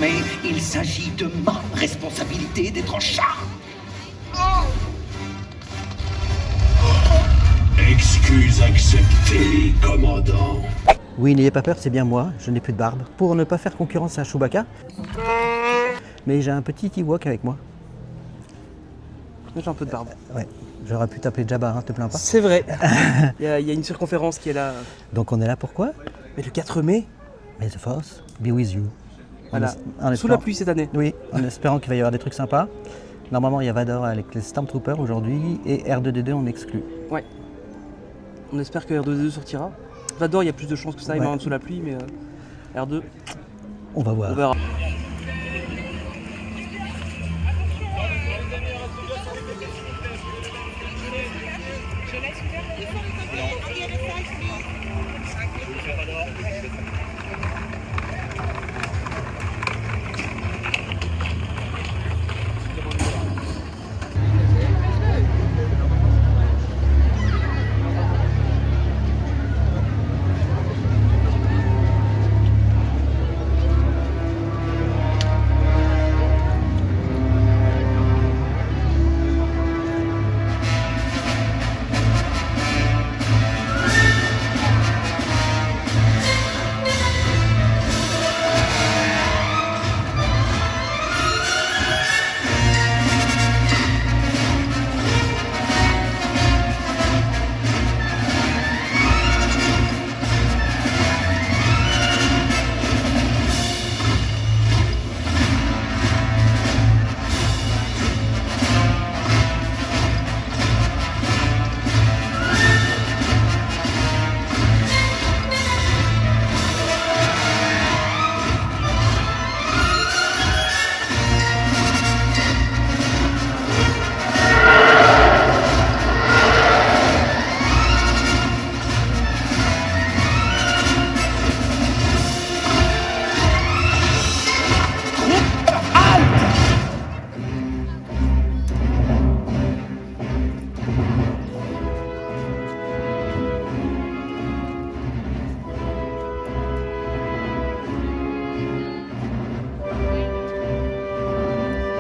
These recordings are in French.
mais il s'agit de ma responsabilité d'être en charge. Excuse acceptée, commandant. Oui, n'ayez pas peur, c'est bien moi, je n'ai plus de barbe. Pour ne pas faire concurrence à Chewbacca, mais j'ai un petit Ewok avec moi. J'ai un peu de barbe. Ouais, j'aurais pu t'appeler Jabba, hein, te plains pas. C'est vrai. Il y a une circonférence qui est là. Donc on est là pourquoi? Mais le 4 mai, May the Force be with you. voilà, En sous la pluie cette année. Oui, en espérant qu'il va y avoir des trucs sympas. Normalement, il y a Vador avec les Stormtroopers aujourd'hui et R2D2 on exclut. Ouais. On espère que R2D2 sortira. Vador, il y a plus de chances que ça, il Ouais. meurt sous la pluie, mais R2, On va voir. on verra.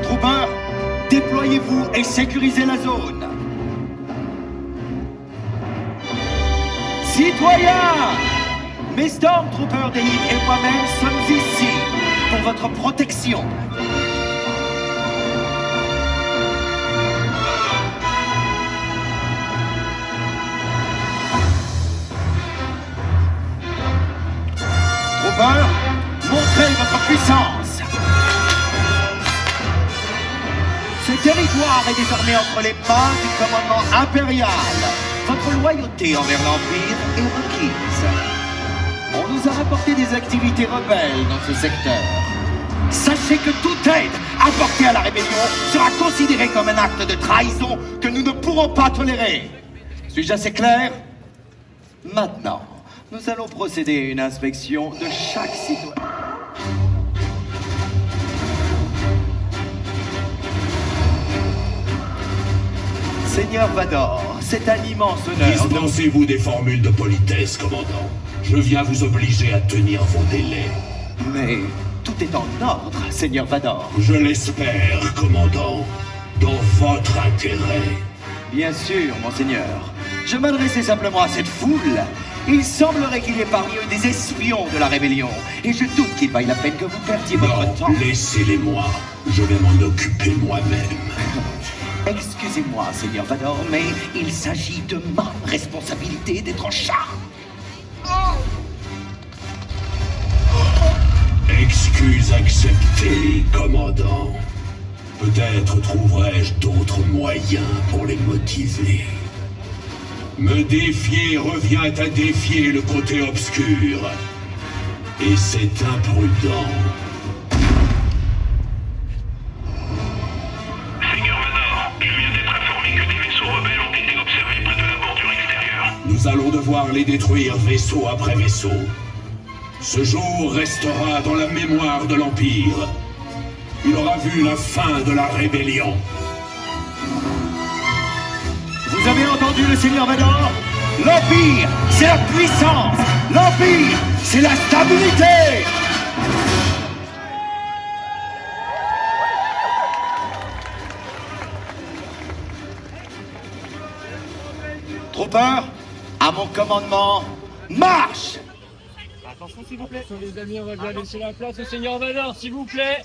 Troopers, déployez-vous et sécurisez la zone. Citoyens, mes Stormtroopers d'élite et moi-même sommes ici pour votre protection. Troopers, montrez votre puissance. Ce territoire est désormais entre les mains du commandement impérial. Votre loyauté envers l'Empire est requise. On nous a rapporté des activités rebelles dans ce secteur. Sachez que toute aide apportée à la rébellion sera considérée comme un acte de trahison que nous ne pourrons pas tolérer. Suis-je assez clair? Maintenant, nous allons procéder à une inspection de chaque citoyen. Seigneur Vador, c'est un immense honneur. Dispensez-vous des formules de politesse, commandant. Je viens vous obliger à tenir vos délais. Mais tout est en ordre, Seigneur Vador. Je l'espère, commandant. Dans votre intérêt. Bien sûr, monseigneur. Je m'adressais simplement à cette foule. Il semblerait qu'il y ait parmi eux des espions de la rébellion. Et je doute qu'il vaille la peine que vous perdiez votre temps. Non, laissez-les-moi. Je vais m'en occuper moi-même. Excusez-moi, Seigneur Vador, mais il s'agit de ma responsabilité d'être en charge. Excuse acceptée, commandant. Peut-être trouverai-je d'autres moyens pour les motiver. Me défier revient à défier le côté obscur. Et c'est imprudent. Seigneur Vador, je viens d'être informé que des vaisseaux rebelles ont été observés près de la bordure extérieure. Nous allons devoir les détruire vaisseau après vaisseau. Ce jour restera dans la mémoire de l'Empire. Il aura vu la fin de la rébellion. Vous avez entendu le Seigneur Vador? L'Empire, c'est la puissance. L'Empire, c'est la stabilité. Stormtroopers, à mon commandement, marche! Attention s'il vous plaît. Les amis, on va bien laisser la place au Seigneur Vador, s'il vous plaît.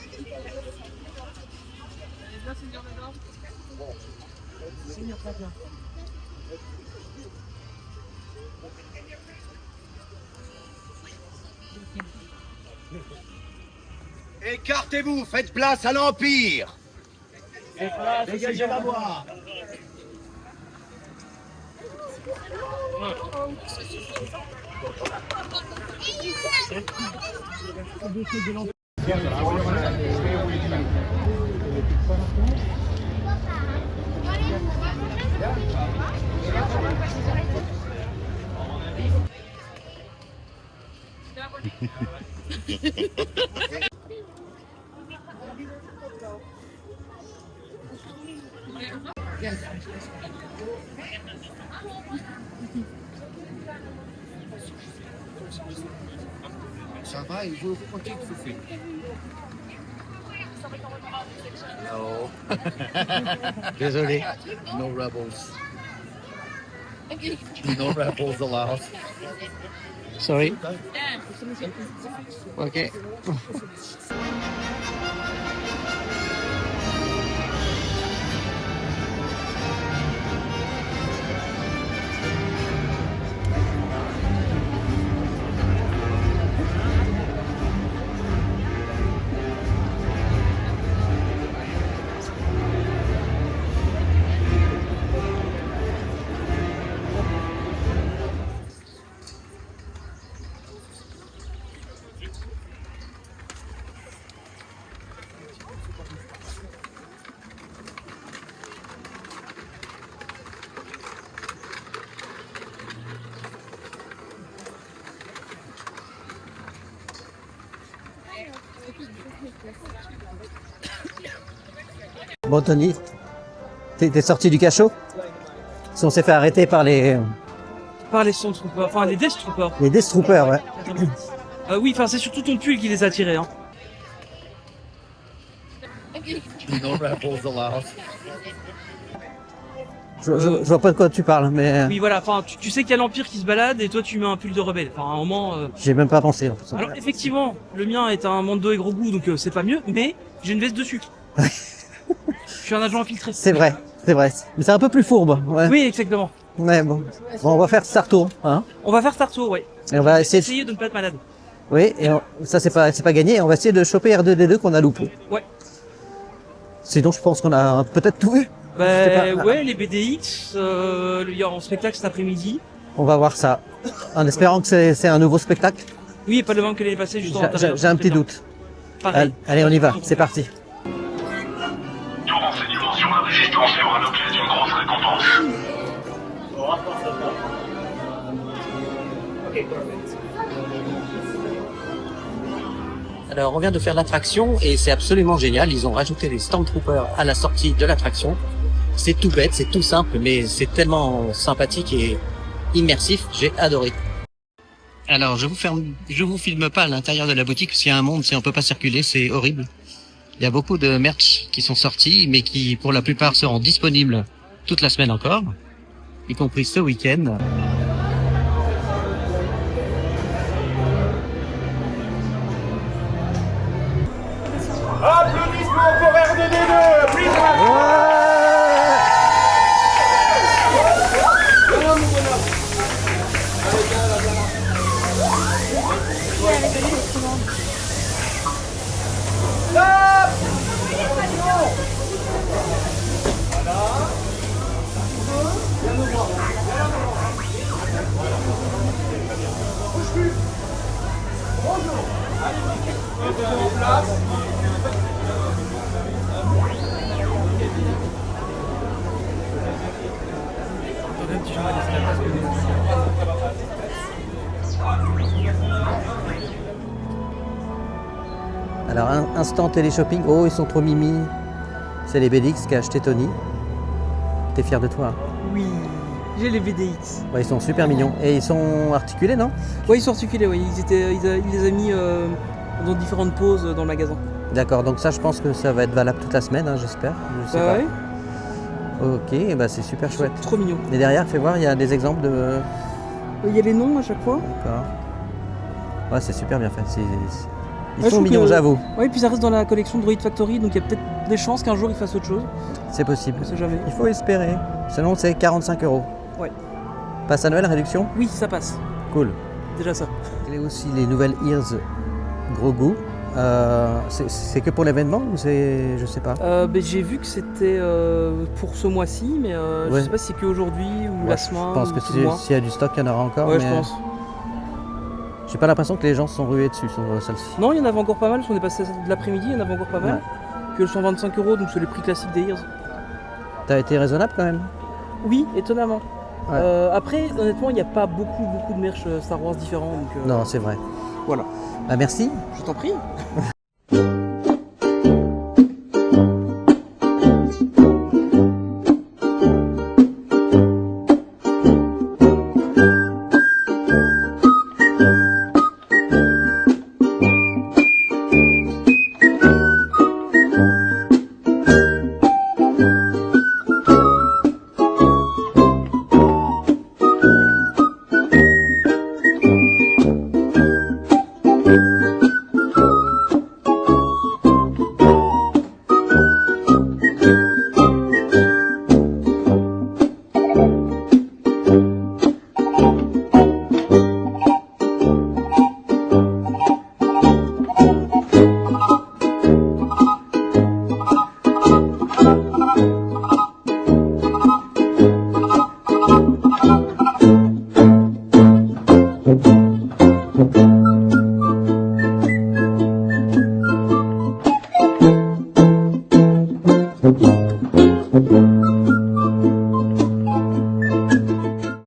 Écartez-vous, faites place à l'Empire! Dégagez la voie. Ça va, il vous compter que vous faites. No. Désolé. No rebels. No rebels allowed. Sorry. Okay. Bon Tony, t'es sorti du cachot? Si on s'est fait arrêter par les Stormtroopers, enfin les Death Troopers. Death Troopers, ouais. Oui, enfin c'est surtout ton pull qui les a tirés. Hein. No rebels allowed. Je vois pas de quoi tu parles, mais Oui, voilà, enfin tu sais qu'il y a l'Empire qui se balade et toi tu mets un pull de rebelle. Enfin à un moment. j'ai même pas pensé. Alors effectivement, le mien est un Mando et gros goût, donc c'est pas mieux, mais j'ai une veste dessus. Je suis un agent infiltré. C'est vrai. Mais c'est un peu plus fourbe. Ouais. Oui, exactement. Ouais, bon, on va faire Star Tour, hein. On va faire Star Tour, ouais. Et on va essayer. Essayer de ne pas être malade. Oui, et ça c'est pas gagné. On va essayer de choper R2D2 qu'on a loupé. Ouais. Sinon, je pense qu'on a peut-être tout vu. Bah Je sais pas. ouais, les BDX, il y a en spectacle cet après-midi. On va voir ça, en espérant que c'est un nouveau spectacle. Oui, et pas le même que l'année passée, juste en J'ai un petit doute. Pareil. Allez, on y va. C'est parti. Tout renseignement sur la résistance sera l'objet d'une grosse récompense. Alors, on vient de faire l'attraction et c'est absolument génial. Ils ont rajouté les Stormtroopers à la sortie de l'attraction. C'est tout bête, c'est tout simple, mais c'est tellement sympathique et immersif. J'ai adoré. Alors, je vous filme pas à l'intérieur de la boutique parce qu'il y a un monde, on peut pas circuler, c'est horrible. Il y a beaucoup de merch qui sont sortis, mais qui, pour la plupart, seront disponibles toute la semaine encore, y compris ce week-end. Applaudissements pour R2D2. Plus Alors, instant télé-shopping. Oh, ils sont trop mimi. C'est les BDX qu'a acheté Tony. T'es fier de toi? Oui, j'ai les BDX. Ouais, ils sont super mignons. Et ils sont articulés, non? Ouais, ils sont articulés, oui. Il les a mis dans différentes poses dans le magasin. D'accord, donc ça, je pense que ça va être valable toute la semaine, hein, j'espère. Je sais Bah pas. ouais. Ok, bah c'est super chouette. Trop mignon. Et derrière, fais voir, il y a des exemples de... Il y a les noms à chaque fois. D'accord. Ouais, c'est super bien fait. Ils Ouais, je sont trouve mignons, que- j'avoue. Oui, puis ça reste dans la collection Droid Factory, donc il y a peut-être des chances qu'un jour ils fassent autre chose. C'est possible. On sait jamais. Il faut espérer. Sinon, c'est 45 €. Ouais. Passe annuel, réduction? Oui, ça passe. Cool. Déjà ça. Il y a aussi les nouvelles Ears Grogu. C'est que pour l'événement ou c'est... je sais pas. J'ai vu que c'était pour ce mois-ci, mais je Ouais. sais pas si c'est qu'aujourd'hui ou Ouais, la semaine. je pense que ou tout le mois. s'il y a du stock, il y en aura encore. Ouais, mais je pense. J'ai pas l'impression que les gens se sont rués dessus sur celle-ci. Non, il y en avait encore pas mal, parce qu'on est passé de l'après-midi, il y en avait encore pas mal. Ouais. Que le 125 €, donc c'est le prix classique des Ears. T'as été raisonnable quand même. Oui, étonnamment. Ouais. Après, honnêtement, il n'y a pas beaucoup de merch Star Wars différents. Donc, Non, c'est vrai. Voilà. Bah, merci. Je t'en prie.